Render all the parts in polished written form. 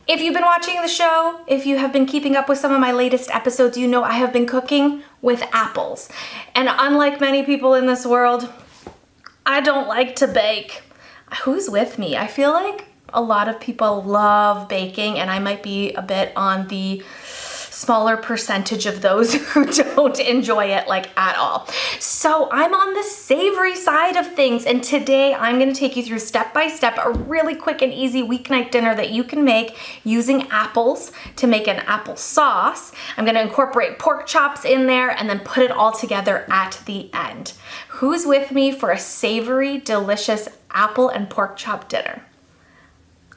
If you've been watching the show, if you have been keeping up with some of my latest episodes, you know I have been cooking with apples. And unlike many people in this world, I don't like to bake. Who's with me? I feel like a lot of people love baking, and I might be a bit on the smaller percentage of those who don't enjoy it like at all. So I'm on the savory side of things, and today I'm gonna take you through step by step a really quick and easy weeknight dinner that you can make using apples to make an apple sauce. I'm gonna incorporate pork chops in there and then put it all together at the end. Who's with me for a savory, delicious apple and pork chop dinner?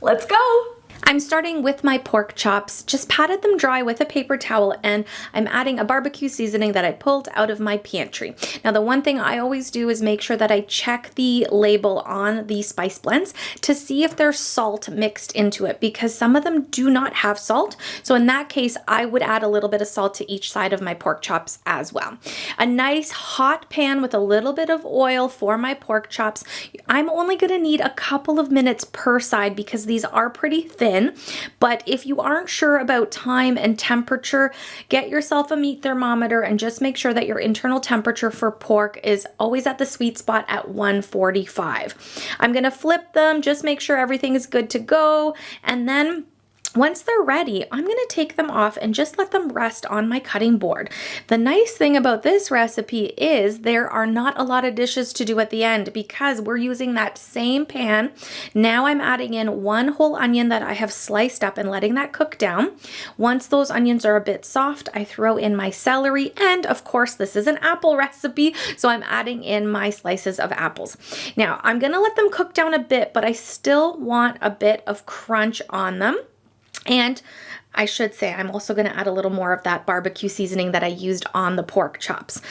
Let's go! I'm starting with my pork chops, just patted them dry with a paper towel, and I'm adding a barbecue seasoning that I pulled out of my pantry. Now, the one thing I always do is make sure that I check the label on the spice blends to see if there's salt mixed into it, because some of them do not have salt. So in that case, I would add a little bit of salt to each side of my pork chops as well. A nice hot pan with a little bit of oil for my pork chops. I'm only gonna need a couple of minutes per side because these are pretty thin. But if you aren't sure about time and temperature, get yourself a meat thermometer and just make sure that your internal temperature for pork is always at the sweet spot at 145. I'm gonna flip them, just make sure everything is good to go, and then once they're ready, I'm gonna take them off and just let them rest on my cutting board. The nice thing about this recipe is there are not a lot of dishes to do at the end because we're using that same pan. Now I'm adding in one whole onion that I have sliced up and letting that cook down. Once those onions are a bit soft, I throw in my celery, and of course this is an apple recipe, so I'm adding in my slices of apples. Now I'm gonna let them cook down a bit, but I still want a bit of crunch on them. And I should say I'm also going to add a little more of that barbecue seasoning that I used on the pork chops.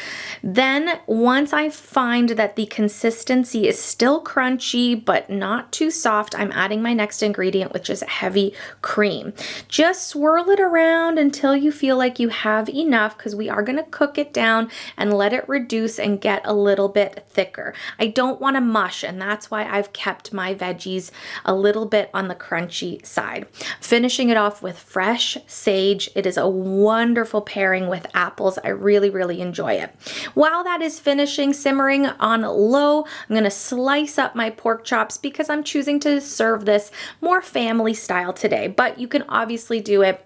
Then once I find that the consistency is still crunchy but not too soft, I'm adding my next ingredient, which is heavy cream. Just swirl it around until you feel like you have enough, because we are going to cook it down and let it reduce and get a little bit thicker. I don't want to mush, and that's why I've kept my veggies a little bit on the crunchy side. Finishing it off with fresh sage. It is a wonderful pairing with apples. I really, really enjoy it. While that is finishing, simmering on low, I'm going to slice up my pork chops because I'm choosing to serve this more family style today, but you can obviously do it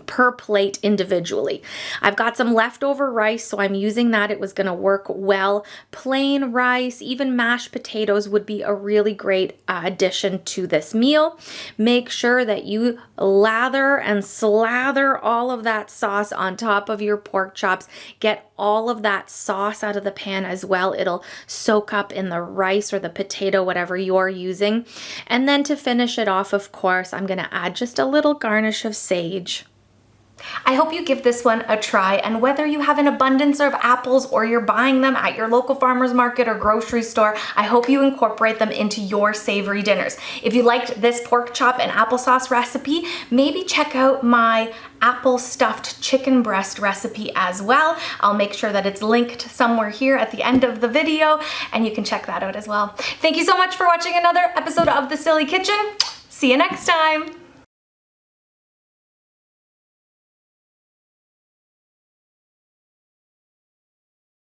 per plate individually. I've got some leftover rice, so I'm using that. It was going to work well. Plain rice, even mashed potatoes would be a really great addition to this meal. Make sure that you lather and slather all of that sauce on top of your pork chops. Get all of that sauce out of the pan as well. It'll soak up in the rice or the potato, whatever you're using. And then to finish it off, of course, I'm going to add just a little garnish of sage. I hope you give this one a try, and whether you have an abundance of apples or you're buying them at your local farmer's market or grocery store, I hope you incorporate them into your savory dinners. If you liked this pork chop and applesauce recipe, maybe check out my apple stuffed chicken breast recipe as well. I'll make sure that it's linked somewhere here at the end of the video, and you can check that out as well. Thank you so much for watching another episode of The Silly Kitchen. See you next time.